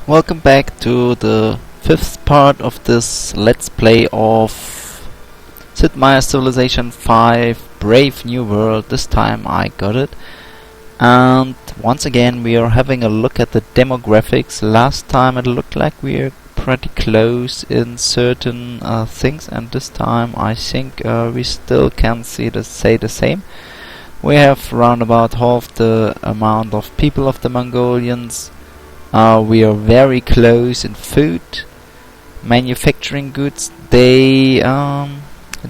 Welcome back to the fifth part of this Let's Play of Sid Meier's Civilization 5 Brave New World. This time I got it. And once again we are having a look at the demographics. Last time it looked like we're pretty close in certain things, and this time I think we still can say the same. We have around about half the amount of people of the Mongolians. We are very close in food, manufacturing goods. They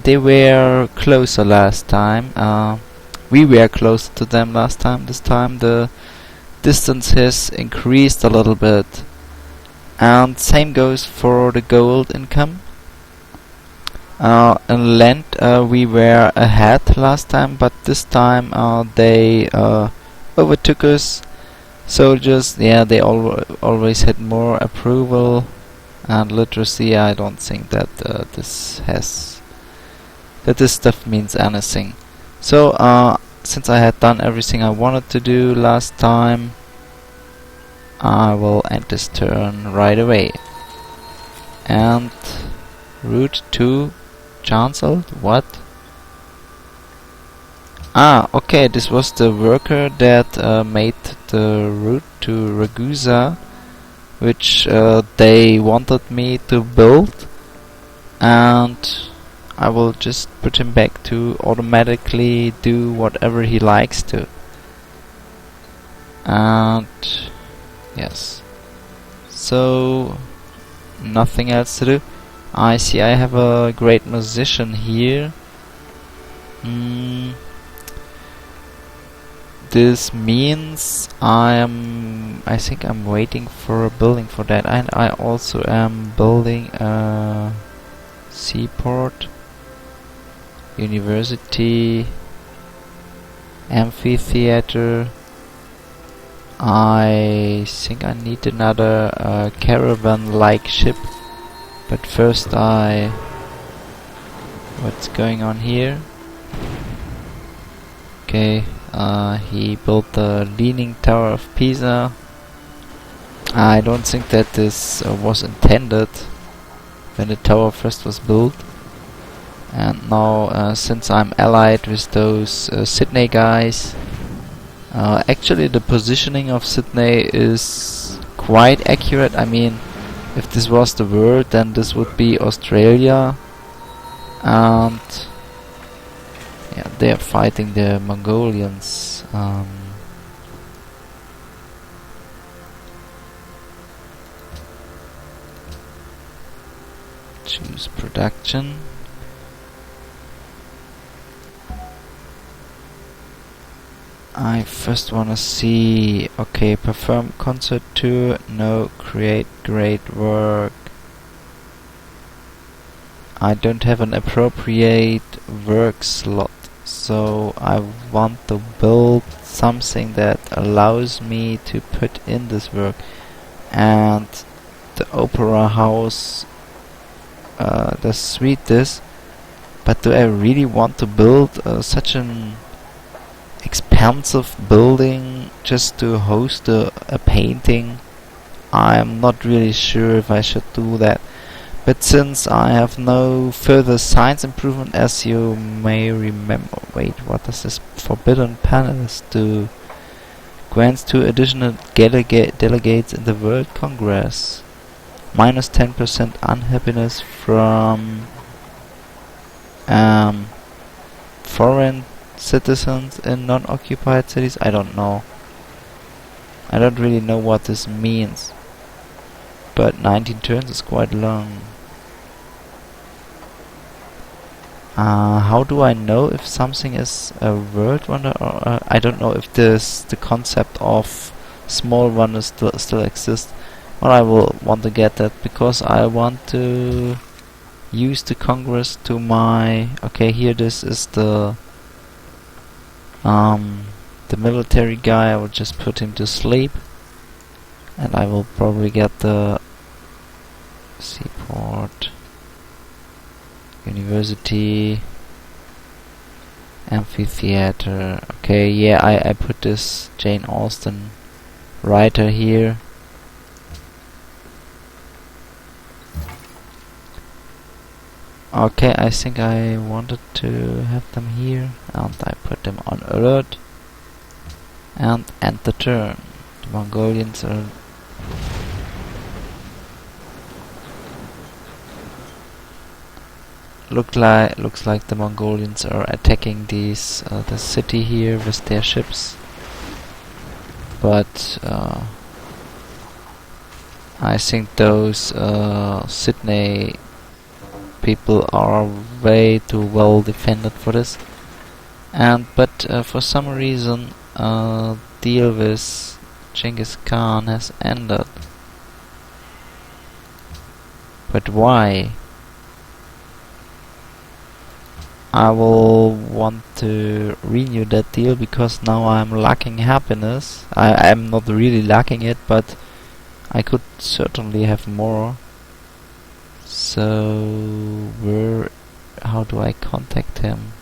were closer last time. We were closer to them last time. This time the distance has increased a little bit, and same goes for the gold income. In land we were ahead last time, but this time they overtook us. Soldiers, yeah, they always had more approval, and literacy. I don't think that this stuff means anything. So, since I had done everything I wanted to do last time, I will end this turn right away. And route to Chancellor? What? Okay, this was the worker that made the route to Ragusa, which they wanted me to build, and I will just put him back to automatically do whatever he likes to. And yes, so nothing else to do. I see I have a great musician here. This means I think I'm waiting for a building for that, and I also am building a seaport, university, amphitheater. I think I need another caravan-like ship, but first what's going on here? Okay. He built the Leaning Tower of Pisa. I don't think that this was intended when the tower first was built. And now, since I'm allied with those Sydney guys, actually the positioning of Sydney is quite accurate. I mean, if this was the world, then this would be Australia. And yeah, they are fighting the Mongolians. Choose production. I first wanna see. Okay, perform concert tour. No, create great work. I don't have an appropriate work slot, so I want to build something that allows me to put in this work. And the opera house does suit this, but do I really want to build such an expensive building just to host a painting? I'm not really sure if I should do that. But since I have no further science improvement, as you may remember... Wait, what does this forbidden panelist do? Grants 2 additional delegates in the World Congress. Minus 10% unhappiness from foreign citizens in non-occupied cities. I don't know. I don't really know what this means. But 19 turns is quite long. How do I know if something is a world wonder, or I don't know if the concept of small wonders still exists. Well, I will want to get that because I want to use the Congress to my... Okay, here this is the military guy. I will just put him to sleep, and I will probably get the seaport, university, amphitheater. Okay, yeah, I put this Jane Austen writer here. Okay, I think I wanted to have them here, and I put them on alert, and end the turn. The Mongolians are... looks like the Mongolians are attacking the city here with their ships, but I think those Sydney people are way too well defended for this. But for some reason, deal with Genghis Khan has ended. But why? I will want to renew that deal because now I'm lacking happiness. I'm not really lacking it, but I could certainly have more. So how do I contact him?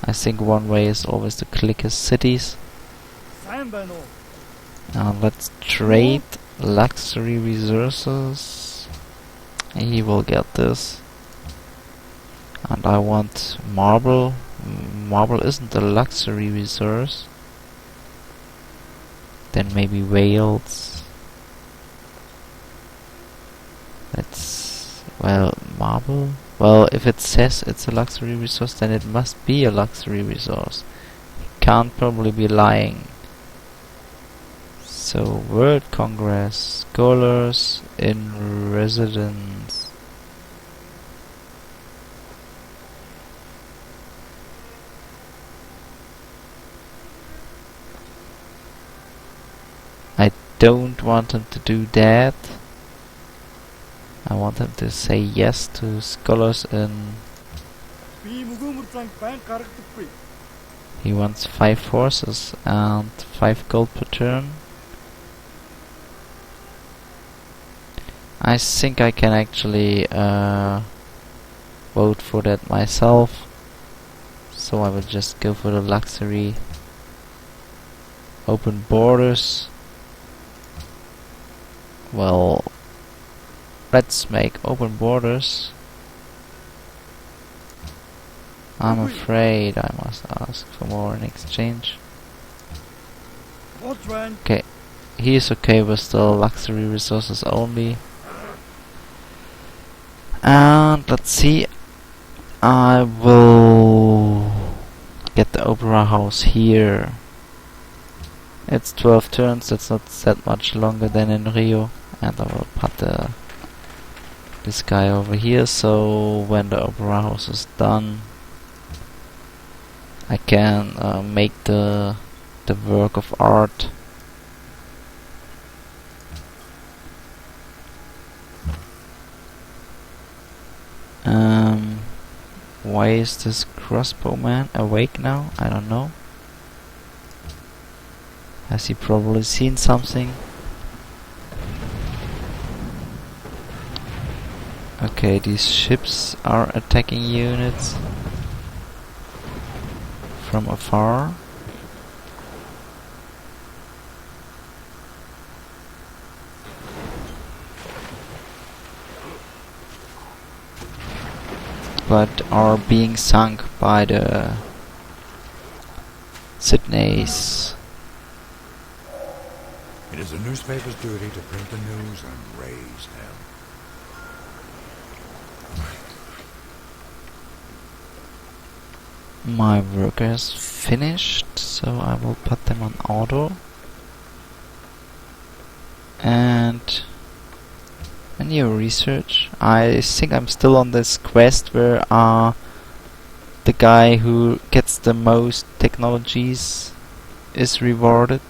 I think one way is always to click his cities. Let's trade luxury resources. He will get this. And I want marble. Marble isn't a luxury resource. Then maybe Wales. Marble? Well, if it says it's a luxury resource, then it must be a luxury resource. Can't probably be lying. So, World Congress, scholars in residence. I don't want him to do that. I want him to say yes to scholars in... He wants 5 horses and 5 gold per turn. I think I can actually vote for that myself. So I will just go for the luxury. Open borders. Well, let's make open borders. I'm afraid I must ask for more in exchange. Okay, he is okay with the luxury resources only. And let's see, I will get the opera house here. It's 12 turns, that's not that much longer than in Rio. And I will put this guy over here, so when the opera house is done, I can make the work of art. Why is this crossbowman awake now? I don't know. Has he probably seen something? Okay, these ships are attacking units from afar. But are being sunk by the Sydneys. It is a newspaper's duty to print the news and raise hell. My work is finished, so I will put them on auto. And a new research. I think I'm still on this quest where the guy who gets the most technologies is rewarded.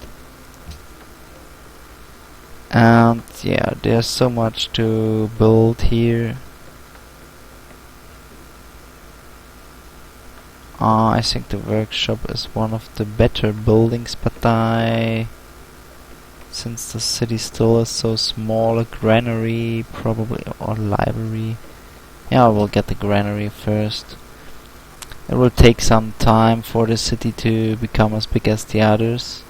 And yeah, there's so much to build here. I think the workshop is one of the better buildings, but since the city still is so small, a granary probably, or library. Yeah, I will get the granary first. It will take some time for the city to become as big as the others.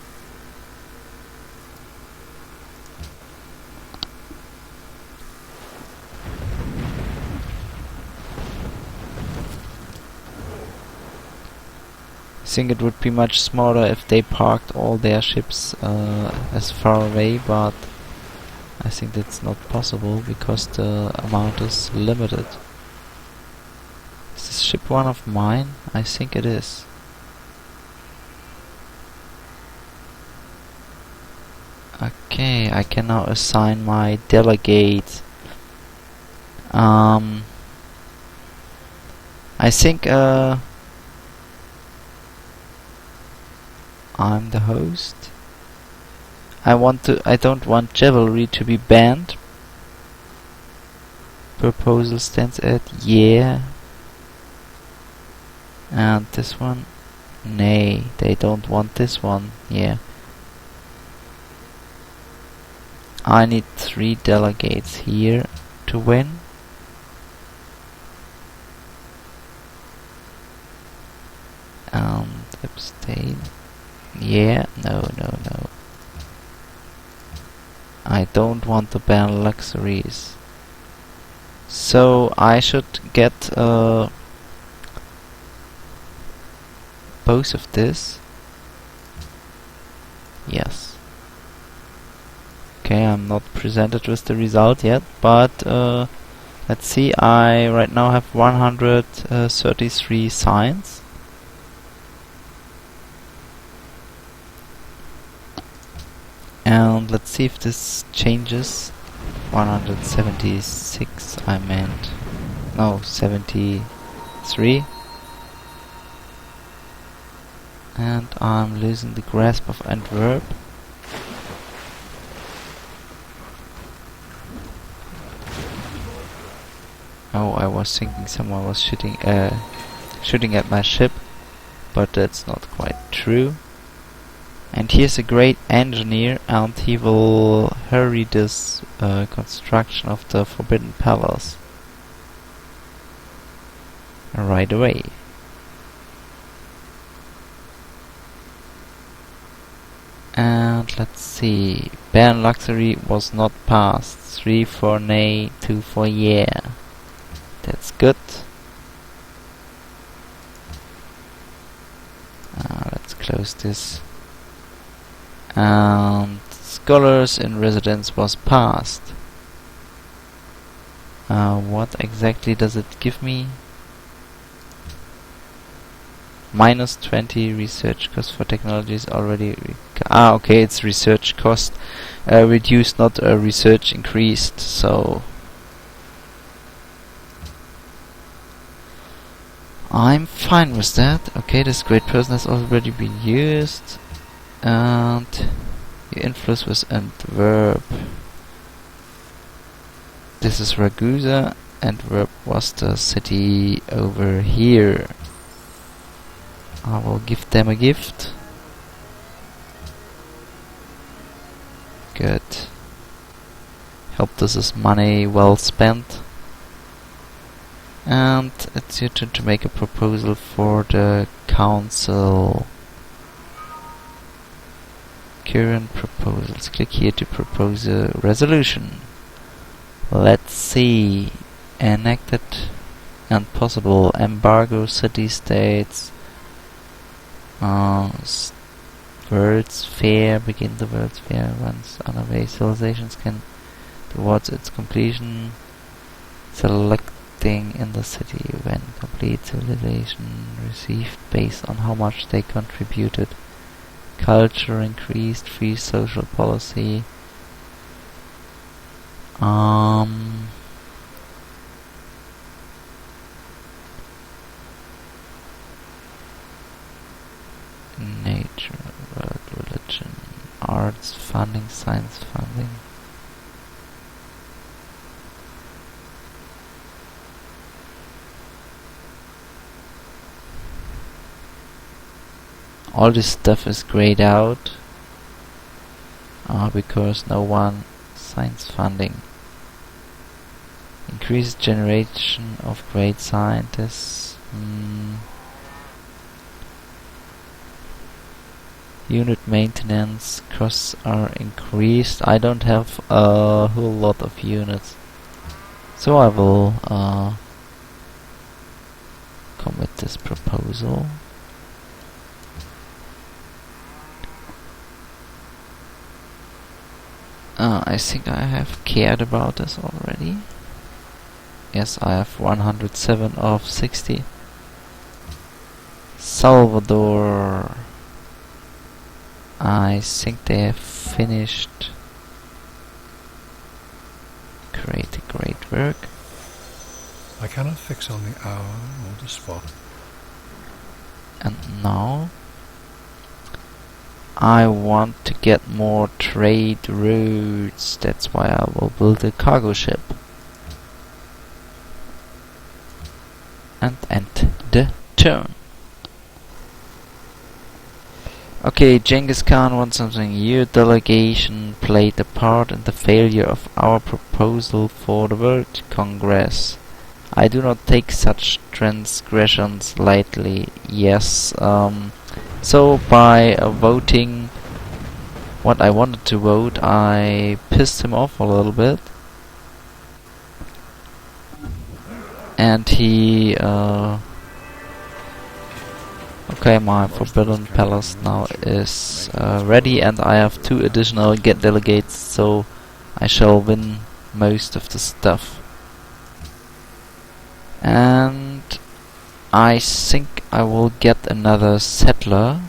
think it would be much smarter if they parked all their ships as far away, but I think that's not possible because the amount is limited. Is this ship one of mine? I think it is. Okay, I can now assign my delegate. I think I'm the host. I don't want Javelry to be banned. Proposal stands at yeah. And this one? Nay, they don't want this one. Yeah. I need 3 delegates here to win. And abstain. Yeah, no. I don't want to ban luxuries. So I should get both of this. Yes. Okay, I'm not presented with the result yet, but let's see. I right now have 133 signs. And let's see if this changes. 176 I meant. No, 73. And I'm losing the grasp of Antwerp. Oh, I was thinking someone was shooting at my ship, but that's not quite true. And here's a great engineer, and he will hurry this construction of the Forbidden Palace right away. And let's see. Ban luxury was not passed. 3 for nay, 2 for yeah. That's good. Let's close this. And scholars in residence was passed. What exactly does it give me? Minus 20 research cost for technologies already. Okay, it's research cost reduced, not research increased. So I'm fine with that. Okay, this great person has already been used. And your influence with Antwerp. This is Ragusa. Antwerp was the city over here. I will give them a gift. Good. Hope this is money well spent. And it's your turn to make a proposal for the council. Current proposals. Click here to propose a resolution. Let's see. Enacted and possible. Embargo city-states. World's Fair. Begin the World's Fair once underway. Civilizations can towards its completion. Selecting in the city when complete civilization received based on how much they contributed. Culture increased, free social policy. Nature, world, religion, arts, funding, science funding. All this stuff is grayed out because no one signs funding. Increased generation of great scientists. Unit maintenance costs are increased. I don't have a whole lot of units, so I will come with this proposal. I think I have cared about this already. Yes, I have 107 of 60. Salvador. I think they have finished. Great work. I cannot fix on the hour or the spot. And now I want to get more trade routes. That's why I will build a cargo ship. And end the turn. Okay, Genghis Khan wants something. Your delegation played a part in the failure of our proposal for the World Congress. I do not take such transgressions lightly. Yes, so by voting what I wanted to vote, I pissed him off a little bit. And he, okay, my Forbidden Palace now is ready, and I have 2 additional delegates, so I shall win most of the stuff. And I think I will get another settler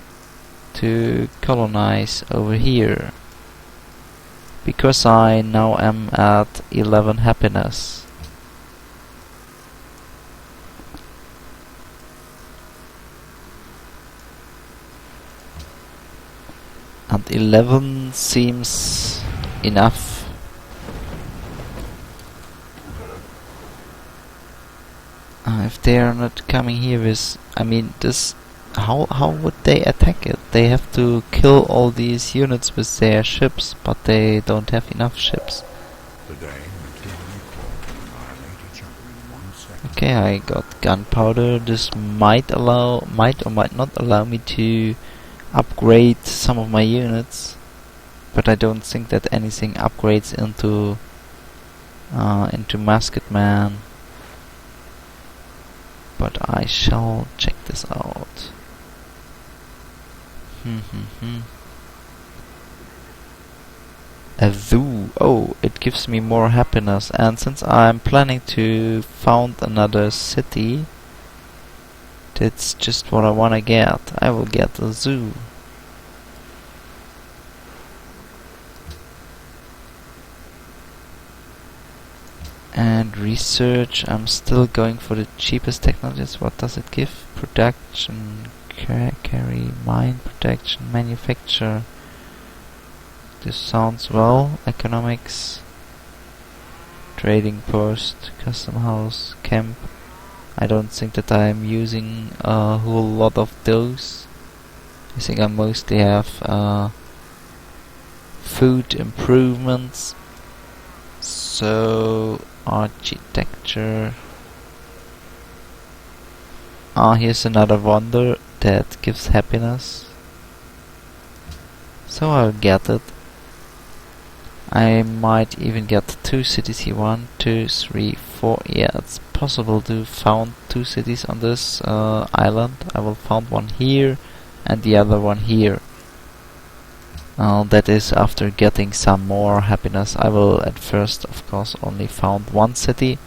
to colonize over here, because I now am at 11 happiness. And 11 seems enough. If they are not coming here with, I mean, this, how would they attack it? They have to kill all these units with their ships, but they don't have enough ships. Today, the two annihilate each other in 1 second. Okay, I got gunpowder. This might or might not allow me to upgrade some of my units, but I don't think that anything upgrades into musketman. But I shall check this out. A zoo. Oh, it gives me more happiness. And since I'm planning to found another city, that's just what I wanna get. I will get a zoo. And research, I'm still going for the cheapest technologies. What does it give? Production, carry, mine protection, manufacture. This sounds well. Economics, trading post, custom house, camp. I don't think that I'm using a whole lot of those. I think I mostly have food improvements. So architecture. Here's another wonder that gives happiness. So I'll get it. I might even get 2 cities here. 1, 2, 3, 4. Yeah, it's possible to found 2 cities on this island. I will found one here and the other one here. That is after getting some more happiness. I will at first, of course, only found 1 city.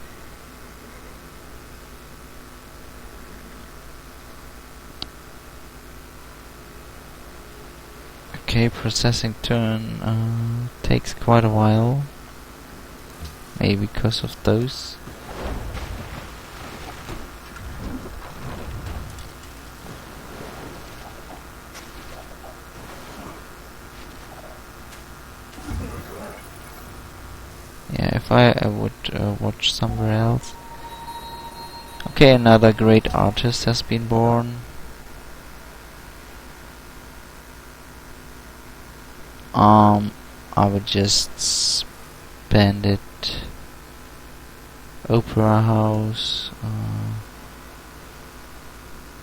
Okay, processing turn takes quite a while. Maybe because of those. Yeah, if I would watch somewhere else. Okay, another great artist has been born. I would just spend it. Opera house.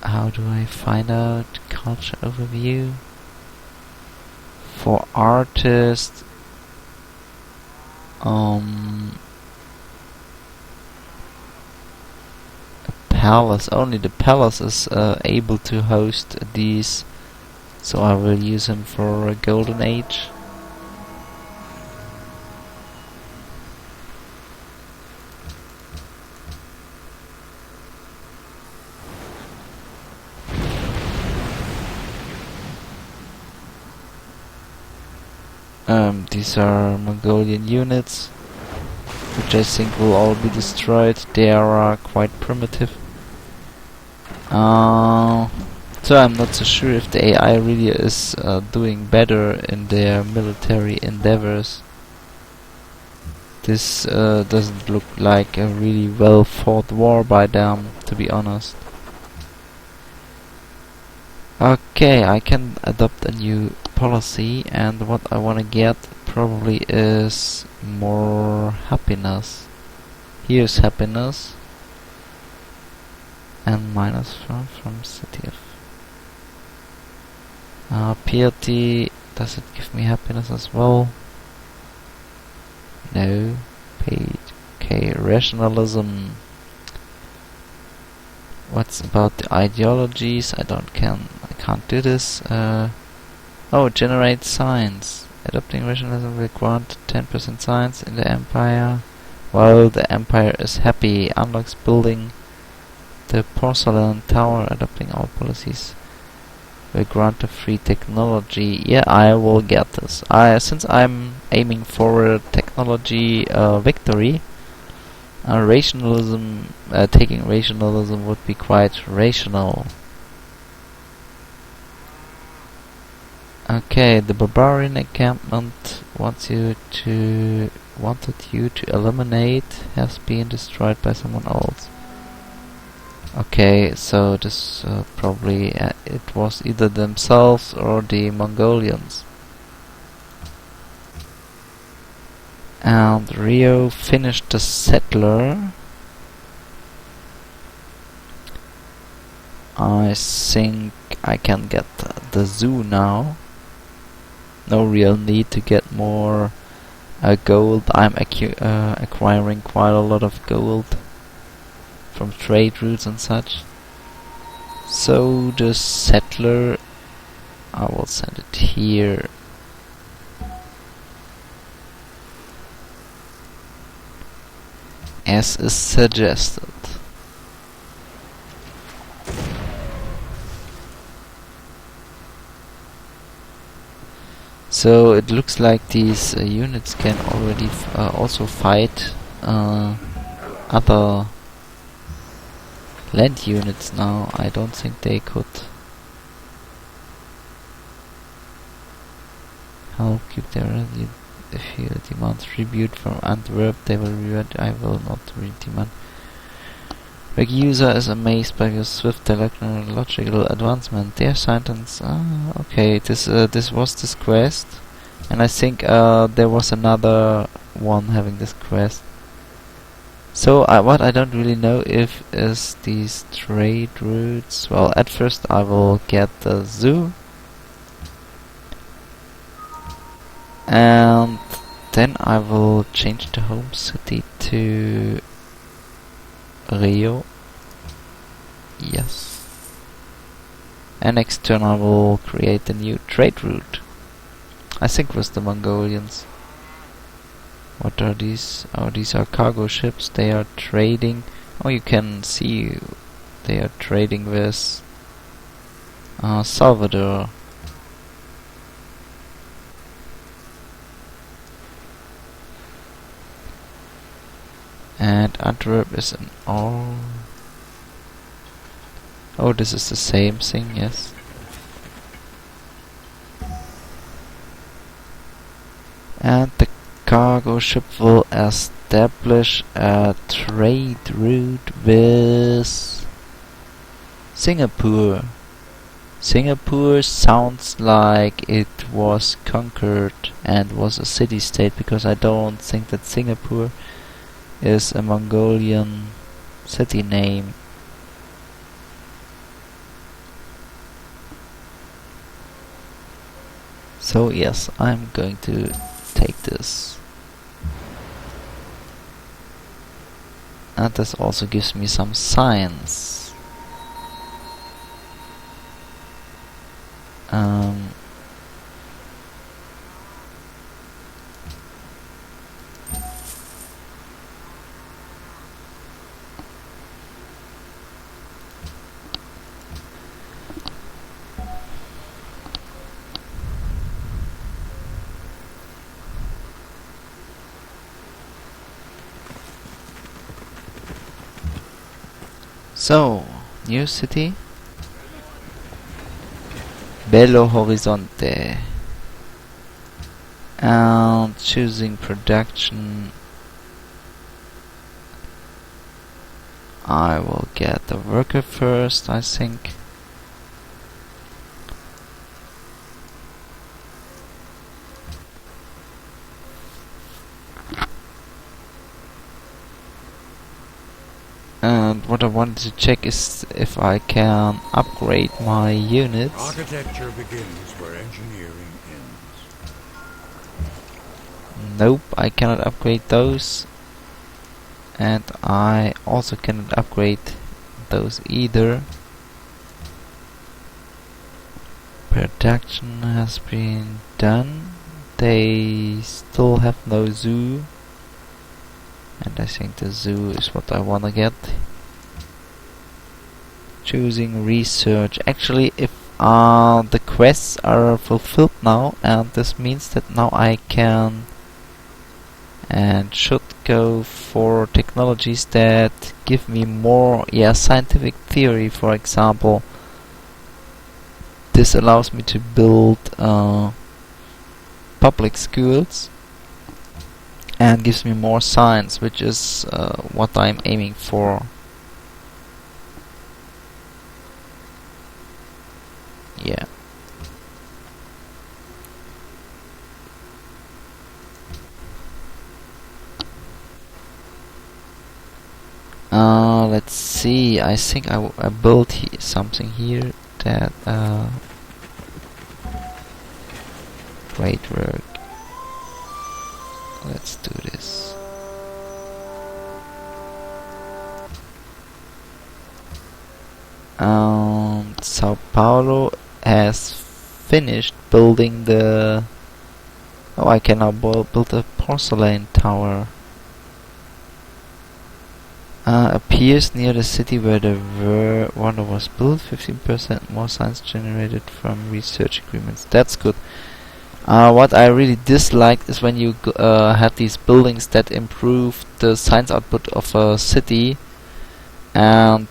How do I find out? Culture overview. For artists. A palace. Only the palace is able to host these. So I will use him for a golden age. These are Mongolian units, which I think will all be destroyed. They are quite primitive. So I'm not so sure if the AI really is doing better in their military endeavors. This doesn't look like a really well fought war by them, to be honest. Okay, I can adopt a new policy, and what I wanna get probably is more happiness. Here's happiness. And minus from city of piety. Does it give me happiness as well? No. Page. Okay, rationalism. What's about the ideologies? I can't do this. Oh, generate science. Adopting rationalism will grant 10% science in the empire. While the empire is happy, unlocks building the porcelain tower. Adopting all policies will grant a free technology. Yeah, I will get this. Since I'm aiming for a technology victory, rationalism, taking rationalism would be quite rational. Okay, the barbarian encampment wanted you to eliminate has been destroyed by someone else. Okay, so this probably it was either themselves or the Mongolians. And Rio finished the settler. I think I can get the zoo now. No real need to get more gold. I'm acquiring quite a lot of gold from trade routes and such. So the settler, I will send it here. As is suggested. So it looks like these units can already also fight other land units now. I don't think they could help keep their if you demand tribute from Antwerp, they will reward. I will not demand. Reg user is amazed by your swift technological advancement. Their sentence. Okay, this was this quest, and I think there was another one having this quest. So what I don't really know if is these trade routes. Well, at first I will get the zoo, and then I will change the home city to Rio. Yes. And next turn I will create a new trade route. I think with the Mongolians. What are these? Oh, these are cargo ships. They are trading. Oh, you can see they are trading with Salvador. And Antwerp is an all. Oh, this is the same thing, yes. And the cargo ship will establish a trade route with Singapore. Singapore sounds like it was conquered and was a city-state, because I don't think that Singapore is a Mongolian city name. So yes, I'm going to take this. And this also gives me some science. So, new city, Belo Horizonte. And choosing production, I will get the worker first, I think. And what I wanted to check is if I can upgrade my units. Architecture begins where engineering ends. Nope, I cannot upgrade those. And I also cannot upgrade those either. Production has been done. They still have no zoo. And I think the zoo is what I wanna get. Choosing research. Actually, if the quests are fulfilled now, and this means that now I can and should go for technologies that give me more, scientific theory, for example. This allows me to build public schools and gives me more science, which is what I'm aiming for. Yeah. Let's see. I think I built something here that great work. Let's do this. Sao Paulo has finished building the... Oh, I can now build a porcelain tower. Appears near the city where the wonder was built. 15% more science generated from research agreements. That's good. What I really disliked is when you had these buildings that improve the science output of a city, and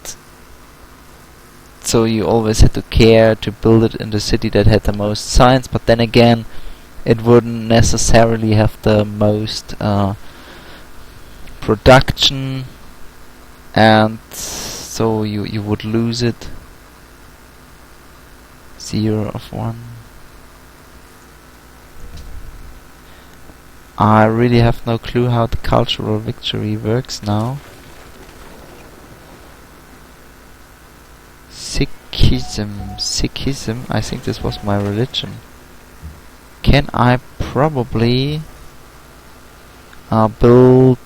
so you always had to care to build it in the city that had the most science, but then again, it wouldn't necessarily have the most production, and so you would lose it. 0 of 1. I really have no clue how the cultural victory works now. Sikhism, I think this was my religion. Can I probably build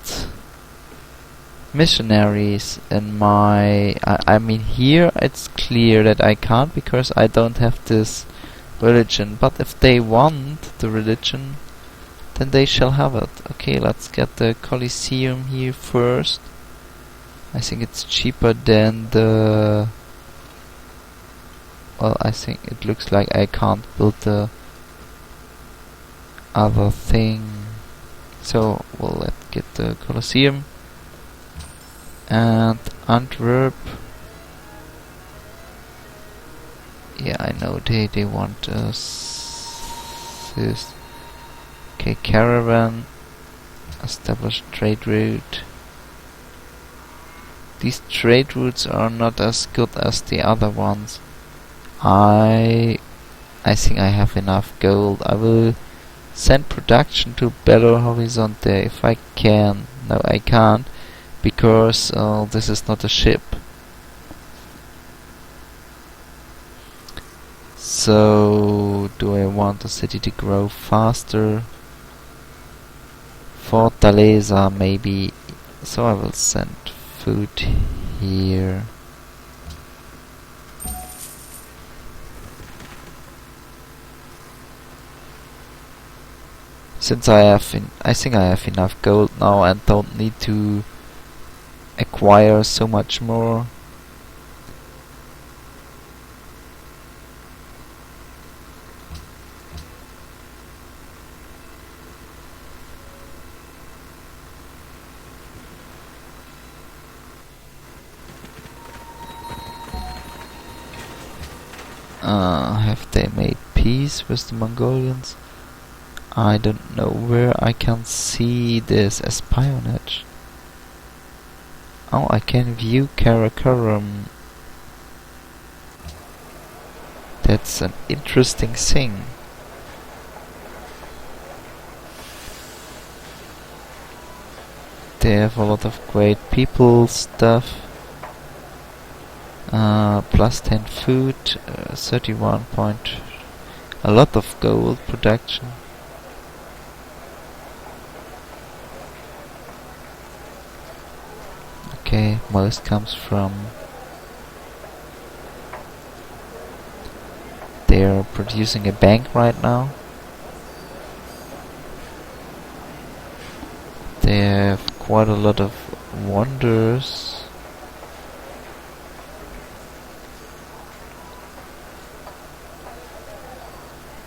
missionaries in my... I mean, here it's clear that I can't because I don't have this religion, but if they want the religion, then they shall have it. Okay, let's get the Colosseum here first. I think it's cheaper than the... Well, I think it looks like I can't build the other thing. So, well, let's get the Colosseum. And Antwerp. Yeah, I know they want us this. Okay, caravan. Establish trade route. These trade routes are not as good as the other ones. I think I have enough gold. I will send production to Belo Horizonte if I can. No, I can't, because this is not a ship. So, do I want the city to grow faster? Fortaleza, maybe. So I will send food here. Since I think I have enough gold now and don't need to acquire so much more. Have they made peace with the Mongolians? I don't know where I can see this espionage. Oh, I can view Karakoram. That's an interesting thing. They have a lot of great people stuff. Plus 10 food, 31 point. A lot of gold production. Okay, most comes from. They're producing a bank right now. They have quite a lot of wonders.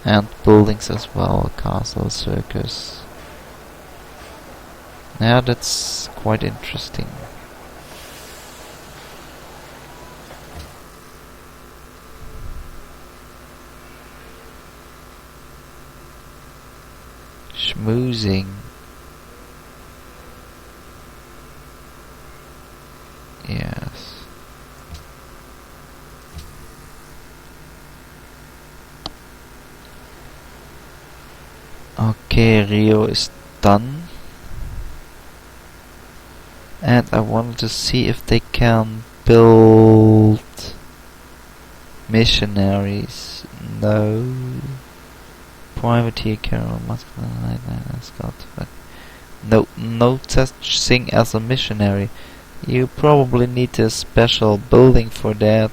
And buildings as well, castle, circus. Yeah, that's quite interesting. Schmoozing. Yes. Okay, Rio is done. And I wanted to see if they can build missionaries. No. Privateer Carol masculine Scott. No such thing as a missionary. You probably need a special building for that.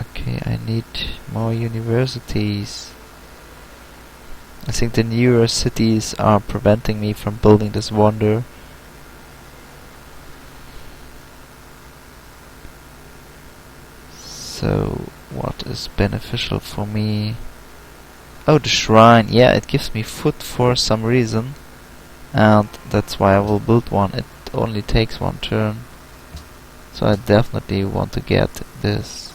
Okay, I need more universities. I think the newer cities are preventing me from building this wonder. So, what is beneficial for me? Oh, the shrine. Yeah, it gives me food for some reason. And that's why I will build one. It only takes one turn. So I definitely want to get this.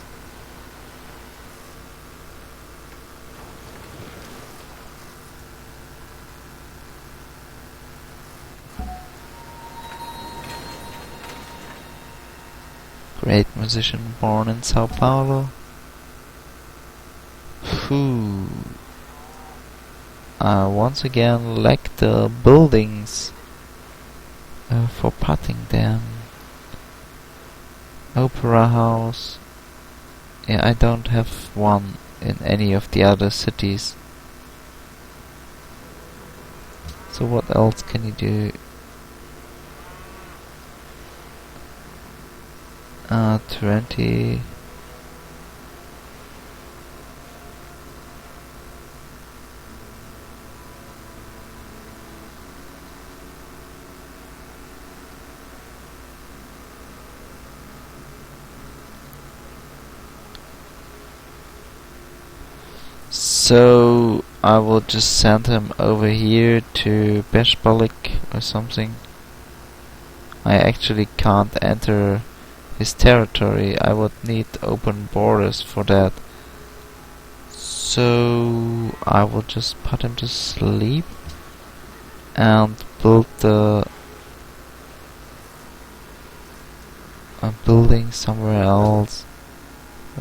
Great musician born in Sao Paulo. Whew. I once again lack the buildings for putting them. Opera house. Yeah, I don't have one in any of the other cities. So what else can you do? 20. So I will just send him over here to Beshbalik or something. I actually can't enter his territory. I would need open borders for that. So I will just put him to sleep and build a building somewhere else.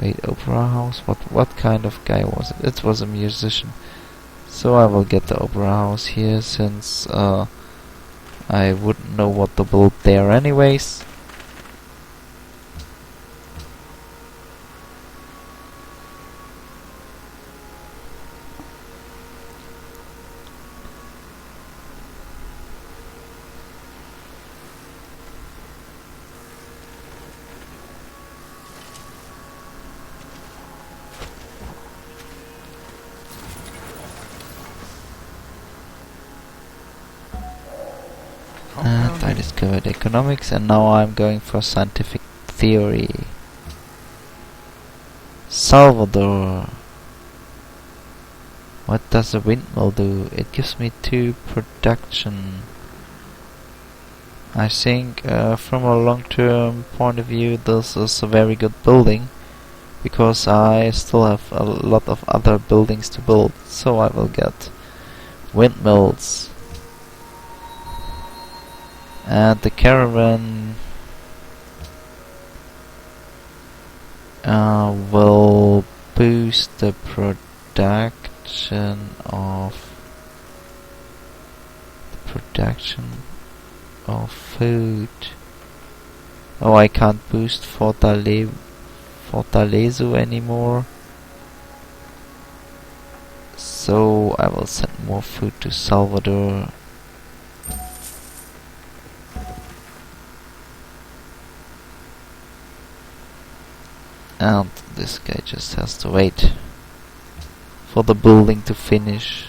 Wait, opera house? What kind of guy was it? It was a musician. So I will get the opera house here, since I wouldn't know what to build there anyways. And I discovered economics, and now I'm going for scientific theory. Salvador. What does a windmill do? It gives me 2 production. I think from a long-term point of view this is a very good building, because I still have a lot of other buildings to build, so I will get windmills. And the caravan will boost the production of food. Oh, I can't boost Fortalezo anymore. So I will send more food to Salvador. And this guy just has to wait for the building to finish.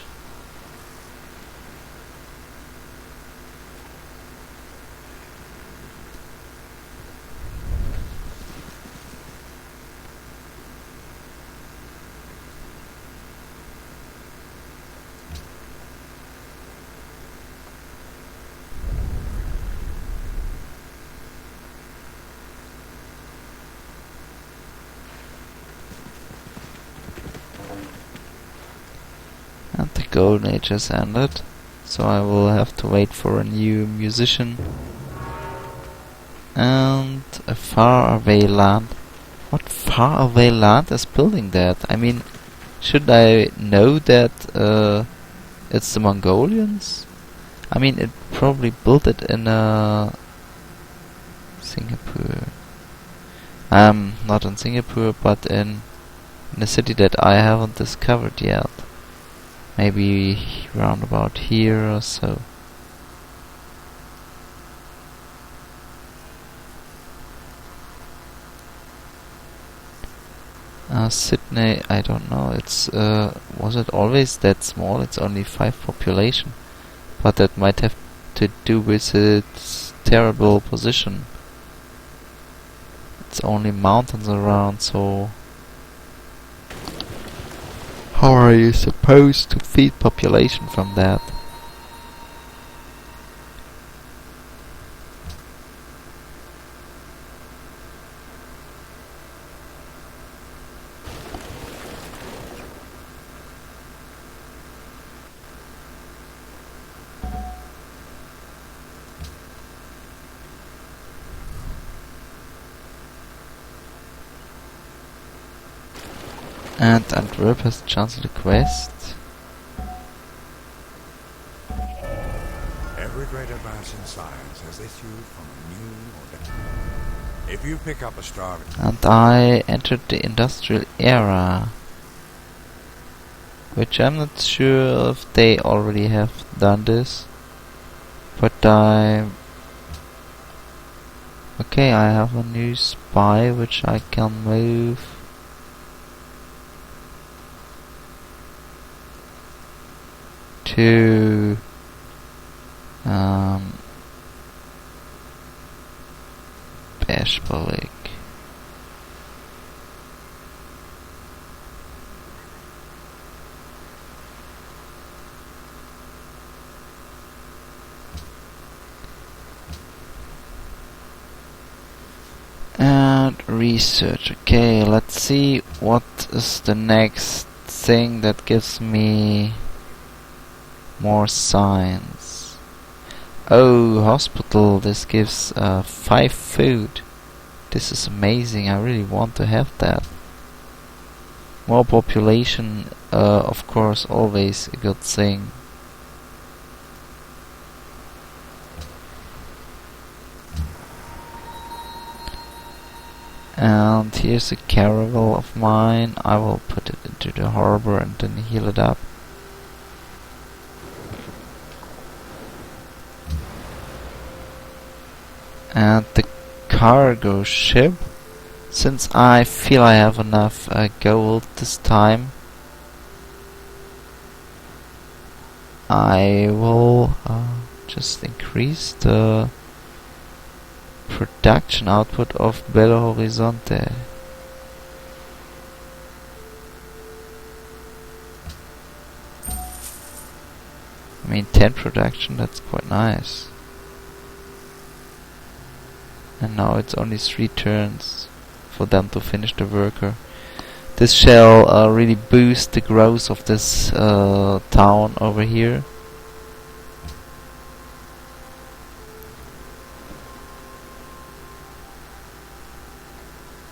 And the Golden Age has ended, so I will have to wait for a new musician. And a faraway land. What faraway land is building that? I mean, should I know that it's the Mongolians? I mean, it probably built it in Singapore. Not in Singapore, but in a city that I haven't discovered yet. Maybe round about here or so. Sydney, I don't know. It's was it always that small? It's only 5 population, but that might have to do with its terrible position. It's only mountains around, so how are you supposed to feed population from that? And Antwerp has chancelled a quest. Every great advance in science has issued from a new or if you pick up a star. And I entered the industrial era, which I'm not sure if they already have done this, but okay, I have a new spy which I can move. To Bashbalik. And research. Okay, let's see what is the next thing that gives me more science. Oh, hospital. This gives 5 food. This is amazing. I really want to have that. More population, of course, always a good thing. And here's a caravel of mine. I will put it into the harbor and then heal it up. And the cargo ship, since I feel I have enough gold this time, I will just increase the production output of Belo Horizonte. I mean, 10 production, that's quite nice. And now it's only 3 turns for them to finish the worker. This shall really boost the growth of this town over here.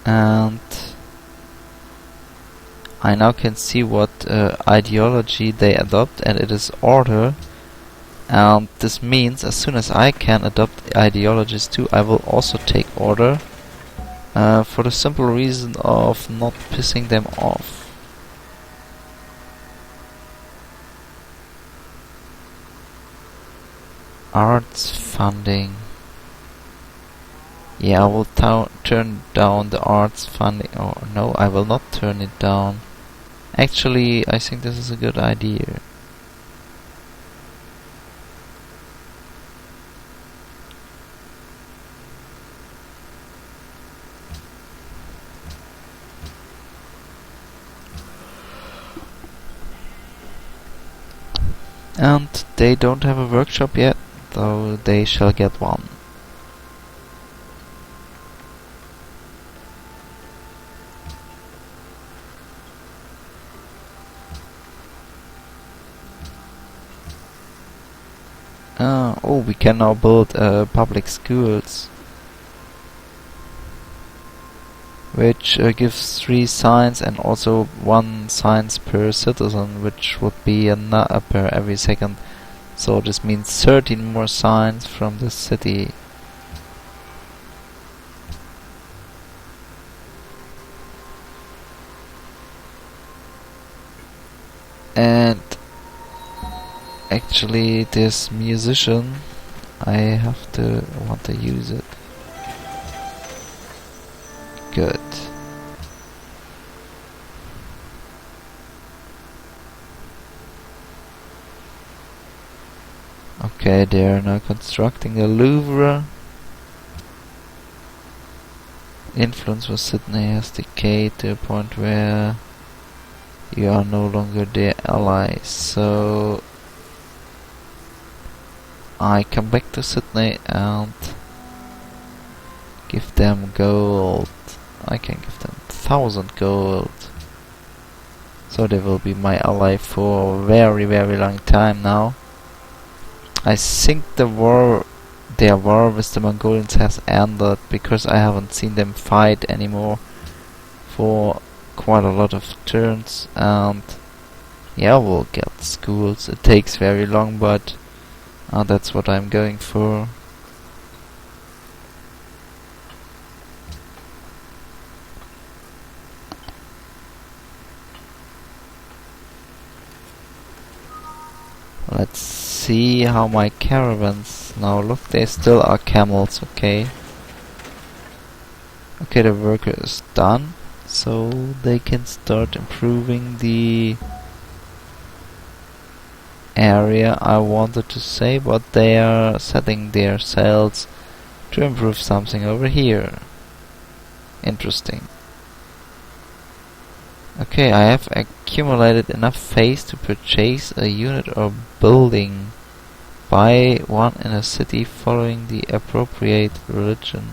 And I now can see what ideology they adopt, and it is order. And this means as soon as I can adopt ideologies too, I will also take order. For the simple reason of not pissing them off. Arts funding. Yeah, I will turn down the arts funding. Oh no, I will not turn it down. Actually, I think this is a good idea. And they don't have a workshop yet, though they shall get one. Oh, we can now build public schools, which gives 3 signs and also 1 signs per citizen, which would be per every second. So this means 13 more signs from the city. And actually this musician, I want to use it. Good. Okay, they are now constructing the Louvre. Influence with Sydney has decayed to a point where you are no longer their allies. So I come back to Sydney and give them gold. I can give them 1,000 gold. So they will be my ally for a very, very long time now. I think their war with the Mongolians has ended, because I haven't seen them fight anymore for quite a lot of turns. And yeah, we'll get schools. It takes very long, but that's what I'm going for. Let's see how my caravans now look. They still are camels, okay. Okay, the worker is done, so they can start improving the area I wanted to say, but they are setting their sails to improve something over here. Interesting. Okay, I have accumulated enough phase to purchase a unit or building. Buy one in a city following the appropriate religion.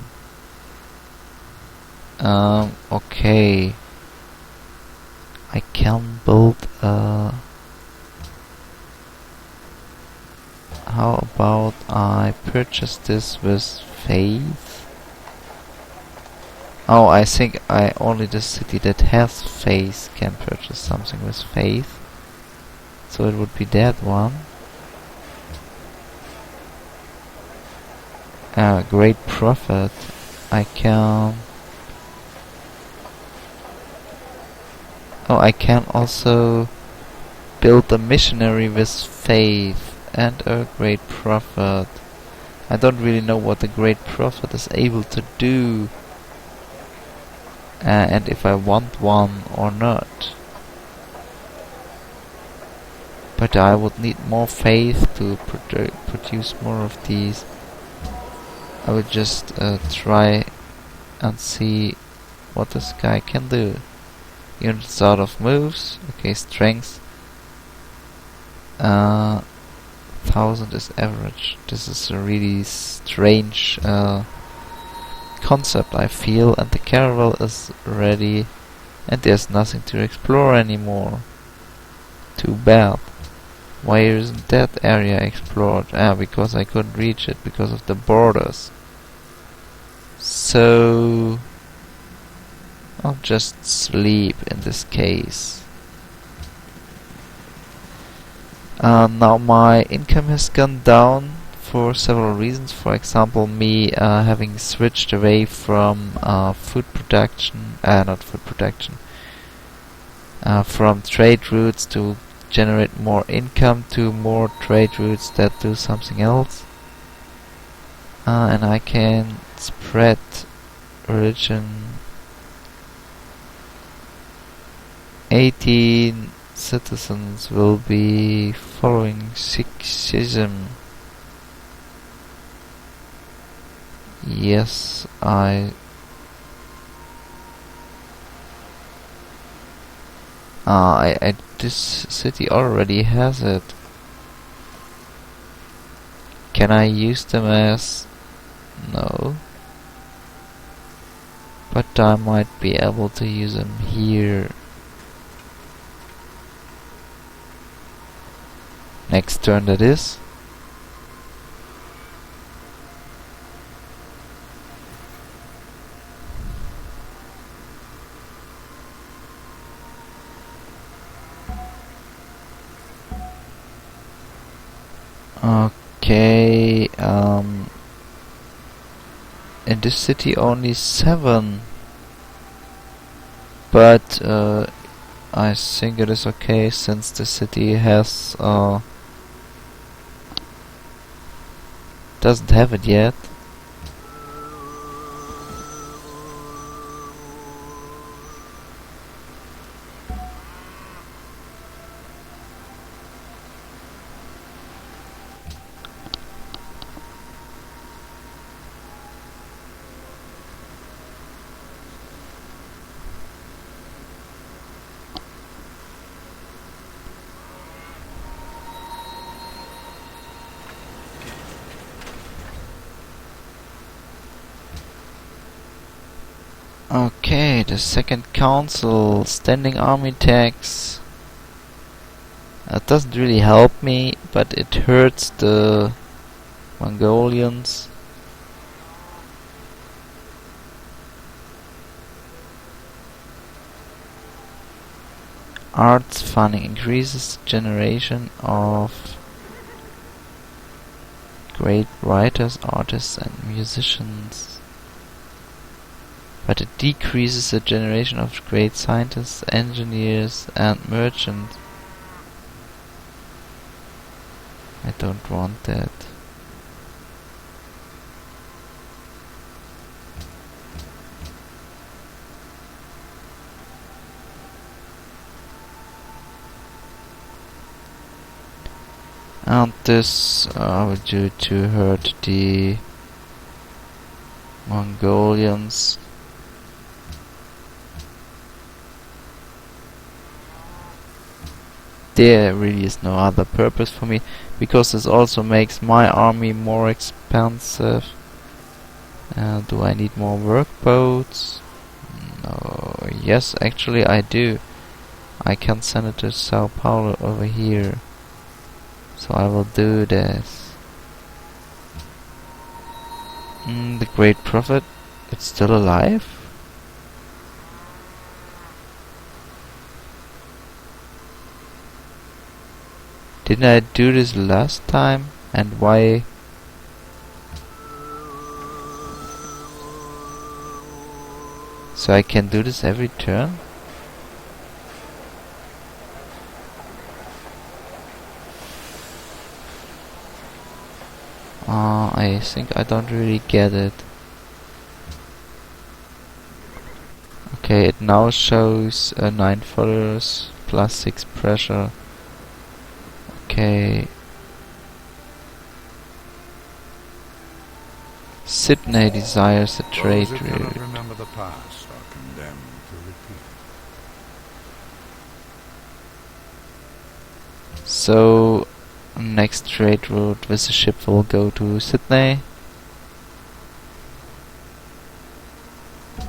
Okay. I can build a... How about I purchase this with faith? Oh, I think only the city that has faith can purchase something with faith. So it would be that one. Great prophet. I can... Oh, I can also build a missionary with faith and a great prophet. I don't really know what the great prophet is able to do. And if I want one or not. But I would need more faith to produce more of these. I would just try and see what this guy can do. Units out of moves. Okay, strength. 1,000 is average. This is a really strange concept, I feel, and the caravel is ready, and there's nothing to explore anymore. Too bad. Why isn't that area explored? Because I couldn't reach it because of the borders. So I'll just sleep in this case. Now my income has gone down for several reasons. For example, me having switched away from food production, not food production, from trade routes to generate more income to more trade routes that do something else. And I can spread religion. 18 citizens will be following Sikhism. Yes, this city already has it. Can I use them as... No. But I might be able to use them here. Next turn, that is. Okay, in this city only 7. But I think it is okay since the city has doesn't have it yet. Okay, the second council, standing army tax. It doesn't really help me, but it hurts the Mongolians. Arts funding increases generation of great writers, artists and musicians. But it decreases the generation of great scientists, engineers and merchants. I don't want that. And this I will do to hurt the Mongolians. There really is no other purpose for me, because this also makes my army more expensive. Do I need more workboats? No. Yes, actually I do. I can send it to Sao Paulo over here. So I will do this. The Great Prophet, it's still alive? Didn't I do this last time? And why? So I can do this every turn? I think I don't really get it. Okay, it now shows 9 followers plus 6 pressure. Okay. Sydney desires a trade Those who cannot route. remember the past are condemned to repeat it. So next trade route with the ship will go to Sydney.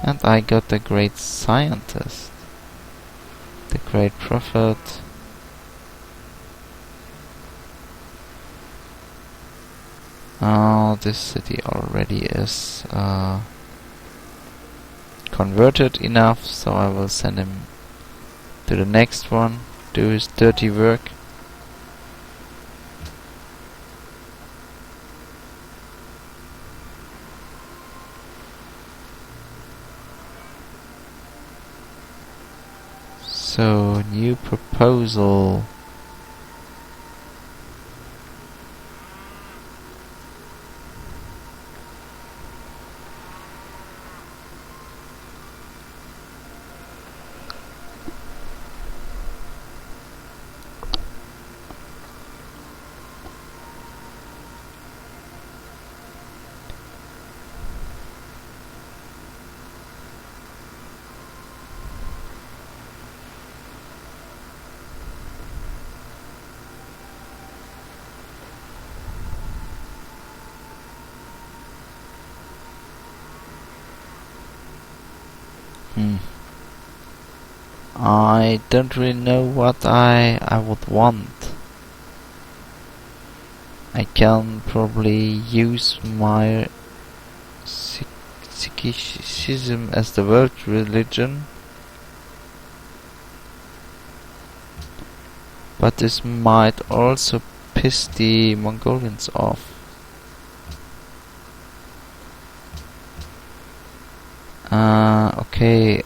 And I got the great scientist. The great prophet. Oh, this city already is converted enough, so I will send him to the next one, do his dirty work. So, new proposal. I don't really know what I would want. I can probably use my Sikhism as the world religion, but this might also piss the Mongolians off. Okay.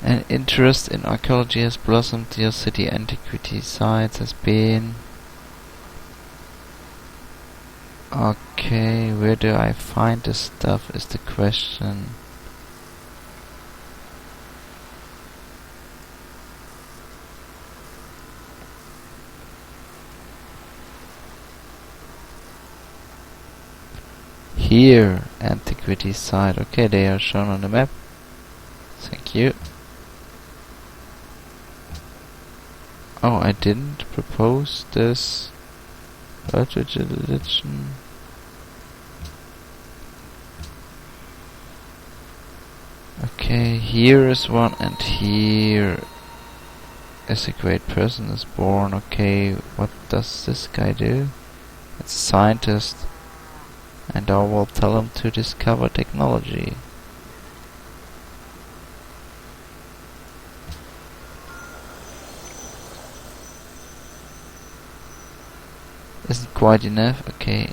An interest in archaeology has blossomed. Your city antiquity sites has been... Okay, where do I find this stuff is the question. Here, antiquity site. Okay, they are shown on the map. Thank you. Oh, I didn't propose this religion. Okay, here is one, and here is a great person is born. Okay, what does this guy do? It's a scientist, and I will tell him to discover technology. Isn't quite enough. Okay.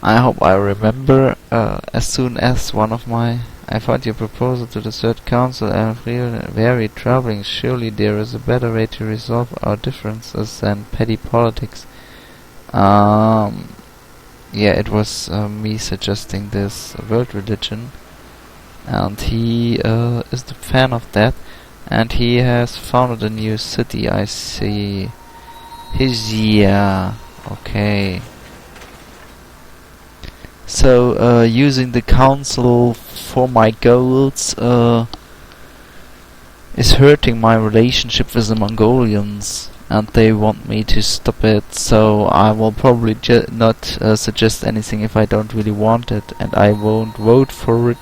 I hope I remember as soon as one of my... I found your proposal to the Third Council and very troubling. Surely there is a better way to resolve our differences than petty politics. Yeah, it was me suggesting this world religion. And he is the fan of that, and he has founded a new city. I see. Okay. So using the council for my goals is hurting my relationship with the Mongolians, and they want me to stop it. So I will probably not suggest anything if I don't really want it, and I won't vote for it.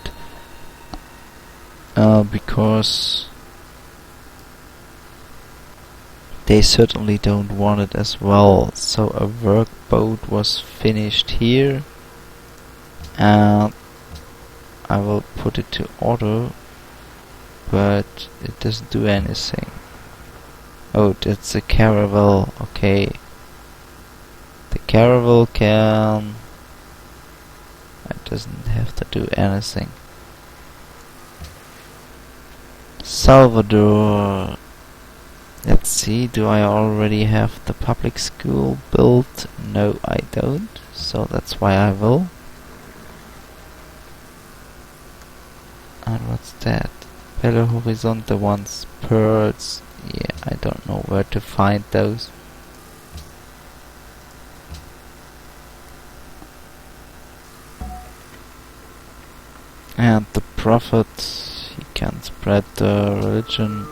Because they certainly don't want it as well. So a workboat was finished here, and I will put it to auto, but it doesn't do anything. Oh, that's a caravel. Okay, the caravel can... It doesn't have to do anything. Salvador. Let's see, do I already have the public school built? No, I don't. So that's why I will. And what's that? Belo Horizonte wants pearls. Yeah, I don't know where to find those. And the prophet, he can spread the religion.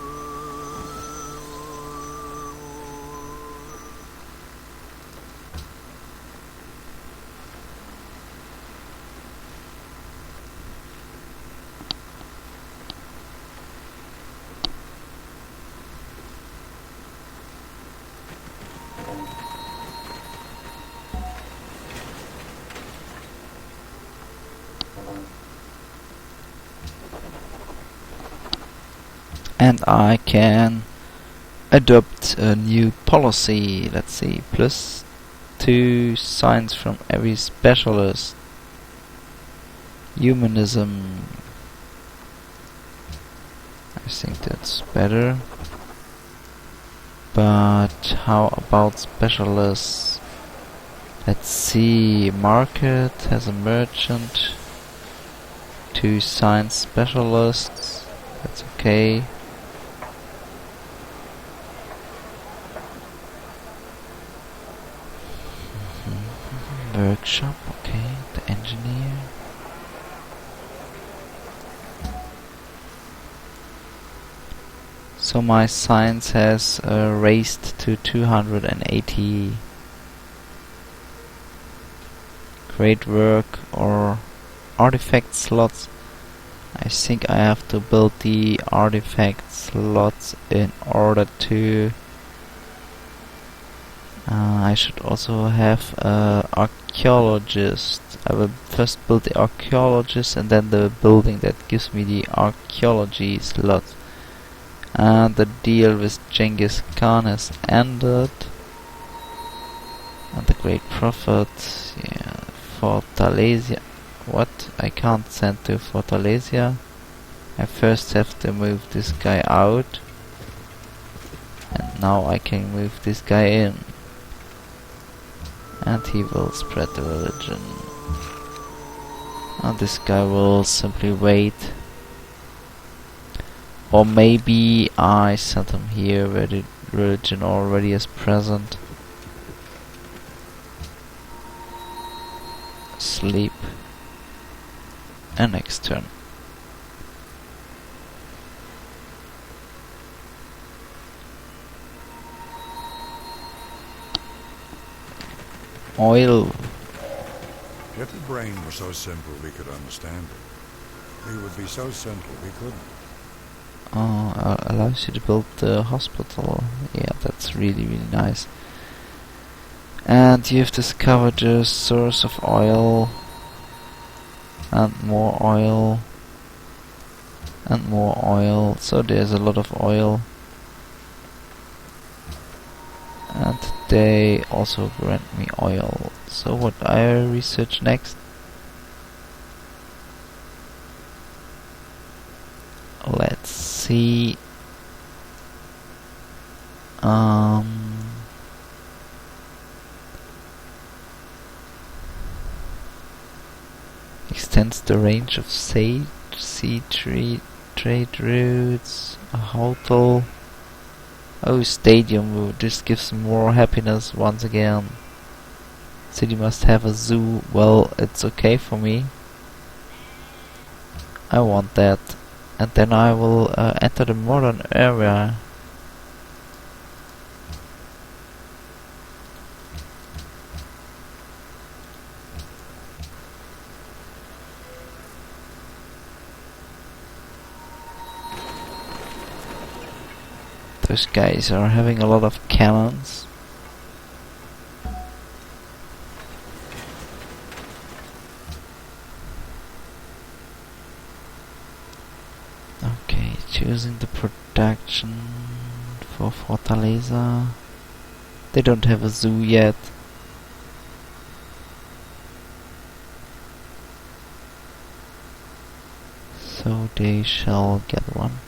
And I can adopt a new policy. Let's see, +2 signs from every specialist. Humanism. I think that's better. But how about specialists? Let's see, market has a merchant, 2 science specialists, that's okay. Workshop, okay, the engineer. So my science has raised to 280. Great work or artifact slots. I think I have to build the artifact slots in order to... I should also have archaeologist. I will first build the archaeologist and then the building that gives me the archaeology slot. And the deal with Genghis Khan has ended. And the Great Prophet, yeah, Fortaleza. What? I can't send to Fortaleza. I first have to move this guy out. And now I can move this guy in. And he will spread the religion. And this guy will simply wait. Or maybe I sent him here where the religion already is present. Sleep. And next turn. Oil. If the brain were so simple we could understand it, it would be so simple we couldn't. Allows you to build the hospital. Yeah, that's really nice. And you've discovered the source of oil. And more oil. And more oil. So there's a lot of oil. And they also grant me oil. So what I research next? Let's see. Extends the range of sea trade routes. A hotel. Oh, stadium. This gives more happiness once again. City must have a zoo. Well, it's okay for me. I want that. And then I will enter the modern area. Those guys are having a lot of cannons. Okay, choosing the production for Fortaleza. They don't have a zoo yet. So they shall get one.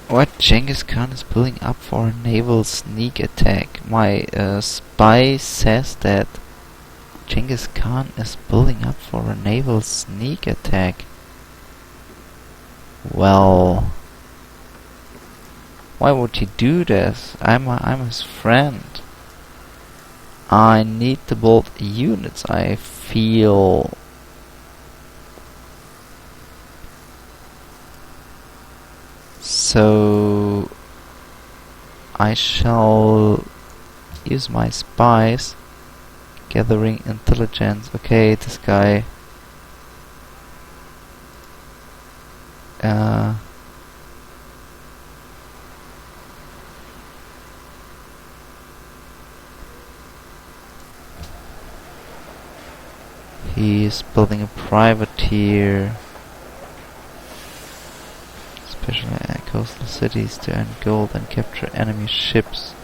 What? Genghis Khan is building up for a naval sneak attack. My spy says that Genghis Khan is building up for a naval sneak attack. Well, why would he do this? I'm his friend. I need to build units, I feel. So I shall use my spies, gathering intelligence. Okay, this guy Uh, he's building a privateer, especially at coastal cities, to earn gold and capture enemy ships.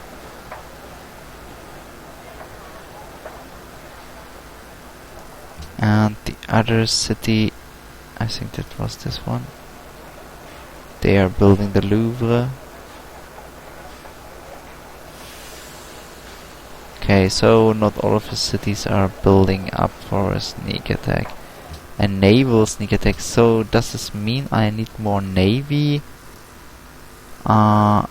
And the other city, I think that was this one. They are building the Louvre. Okay, so not all of the cities are building up for a sneak attack. A naval sneak attack. So does this mean I need more navy? Let's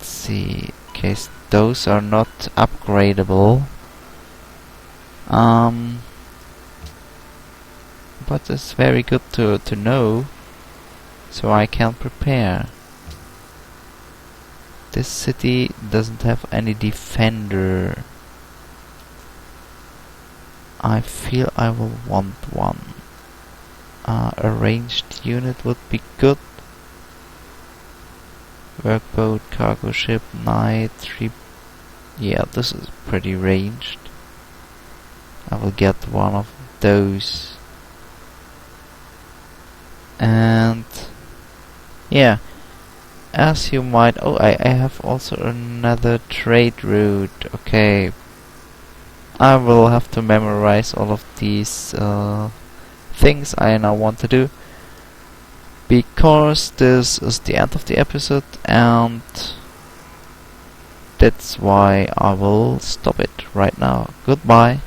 see. Okay, those are not upgradable. But it's very good to know, so I can prepare. This city doesn't have any defender. I feel I will want one. A ranged unit would be good. Workboat, cargo ship, knight, 3... Yeah, this is pretty ranged. I will get one of those. And yeah, as you might... Oh, I have also another trade route. Okay, I will have to memorize all of these things I now want to do, because this is the end of the episode, and that's why I will stop it right now. Goodbye.